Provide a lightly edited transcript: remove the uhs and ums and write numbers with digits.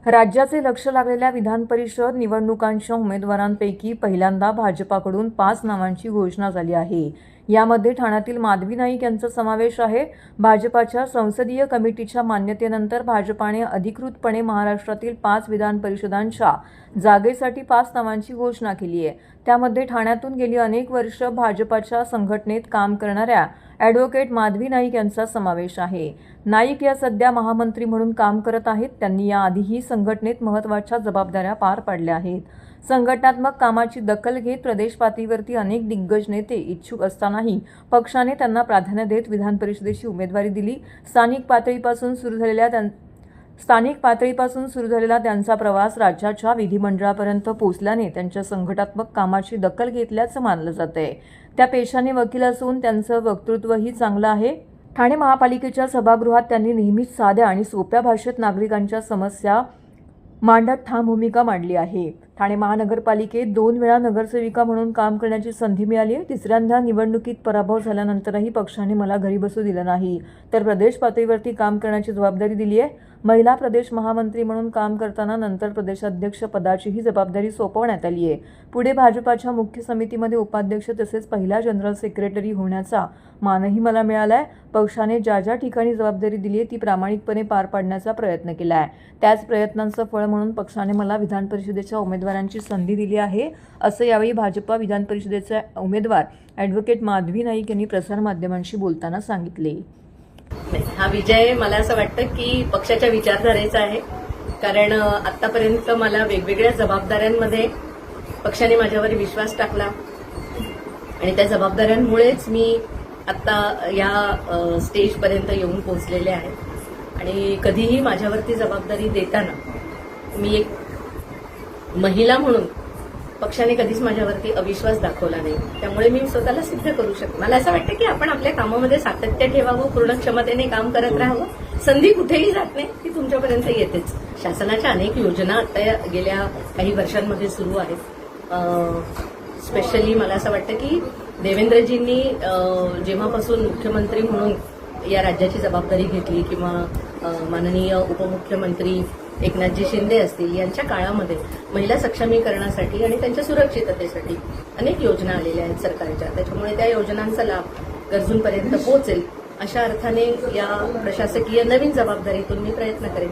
राज्याचे लक्ष लागलेल्या विधान परिषद निवडणुकांच्या उमेदवारांपैकी पहिल्यांदा भाजपाकडून 5 नावांची घोषणा झाली आहे. यामध्ये ठाण्यातील माधवी नाईक यांचा समावेश आहे. भाजपाच्या संसदीय कमिटीच्या मान्यतेनंतर भाजपाने अधिकृतपणे महाराष्ट्रातील 5 विधान परिषदांच्या जागेसाठी 5 नावांची घोषणा केली आहे. त्यामध्ये ठाण्यातून गेली अनेक वर्ष भाजपाच्या संघटनेत काम करणाऱ्या ॲडव्होकेट माधवी नाईक यांचा समावेश आहे. नाईक या सध्या महामंत्री म्हणून काम करत आहेत. त्यांनी याआधीही संघटनेत महत्त्वाच्या जबाबदाऱ्या पार पाडल्या आहेत. संघटनात्मक कामाची दखल घेत प्रदेश पातळीवरती अनेक दिग्गज नेते इच्छुक असतानाही पक्षाने त्यांना प्राधान्य देत विधान परिषदेची उमेदवारी दिली. स्थानिक पातळीपासून सुरू झालेला त्यांचा प्रवास राज्याच्या विधिमंडळापर्यंत पोहोचल्याने त्यांच्या संघटनात्मक कामाची दखल घेतल्याचं मानलं जातंय. त्या पेशाने वकील असून त्यांचं वक्तृत्वही चांगलं आहे. ठाणे महापालिकेच्या सभागृहात त्यांनी नेहमीच साध्या आणि सोप्या भाषेत नागरिकांच्या समस्या मांडत ठाम भूमिका मांडली आहे. ठाणे महानगरपालिकेत 2 वेळा नगरसेविका म्हणून काम करण्याची संधी मिळाली. तिसऱ्यांदा निवडणुकीत पराभव झाल्यानंतरही पक्षाने मला घरी बसू दिलं नाही, तर प्रदेश पातळीवरती काम करण्याची जबाबदारी दिली आहे. महिला प्रदेश महामंत्री म्हणून काम करताना नंतर प्रदेशाध्यक्ष पदाचीही जबाबदारी सोपवण्यात आली आहे. पुढे भाजपाच्या मुख्य समितीमध्ये उपाध्यक्ष तसेच पहिला जनरल सेक्रेटरी होण्याचा मानही मला मिळाला आहे. पक्षाने ज्या ठिकाणी जबाबदारी दिली आहे ती प्रामाणिकपणे पार पाडण्याचा प्रयत्न केला आहे. त्याच प्रयत्नांचं फळ म्हणून पक्षाने मला विधान परिषदेच्या उमेदवारांची संधी दिली आहे, असं यावेळी भाजपा विधान परिषदेचे उमेदवार ॲडव्होकेट माधवी नाईक यांनी प्रसारमाध्यमांशी बोलताना सांगितले. हा विजय मला असं वाटतं की पक्षाच्या विचारधारेचा आहे. कारण आतापर्यंत मला वेगवेगळ्या जबाबदाऱ्यांमध्ये पक्षाने माझ्यावर विश्वास टाकला आणि त्या जबाबदाऱ्यांमुळेच मी आता या स्टेजपर्यंत येऊन पोहोचलेले आहे. आणि कधीही माझ्यावरती जबाबदारी देताना मी एक महिला म्हणून पक्षाने कधीच माझ्यावरती अविश्वास दाखवला नाही. त्यामुळे मी स्वतःला सिद्ध करू शकते. मला असं वाटतं की आपण आपल्या कामामध्ये सातत्य ठेवावं, पूर्ण क्षमतेने काम करत राहावं. संधी कुठेही जात नाही, ती तुमच्यापर्यंत येतेच. शासनाच्या अनेक योजना आता गेल्या काही वर्षांमध्ये सुरू आहेत. स्पेशली मला असं वाटतं की देवेंद्रजींनी जेव्हापासून मुख्यमंत्री म्हणून या राज्याची जबाबदारी घेतली किंवा माननीय उपमुख्यमंत्री एकनाथजी शिंदे असतील यांच्या काळामध्ये महिला सक्षमीकरणासाठी आणि त्यांच्या सुरक्षिततेसाठी अनेक योजना आलेल्या आहेत सरकारच्या. त्याच्यामुळे त्या योजनांचा लाभ गरजूंपर्यंत पोहोचेल अशा अर्थाने या प्रशासकीय नवीन जबाबदारीतून मी प्रयत्न करेन.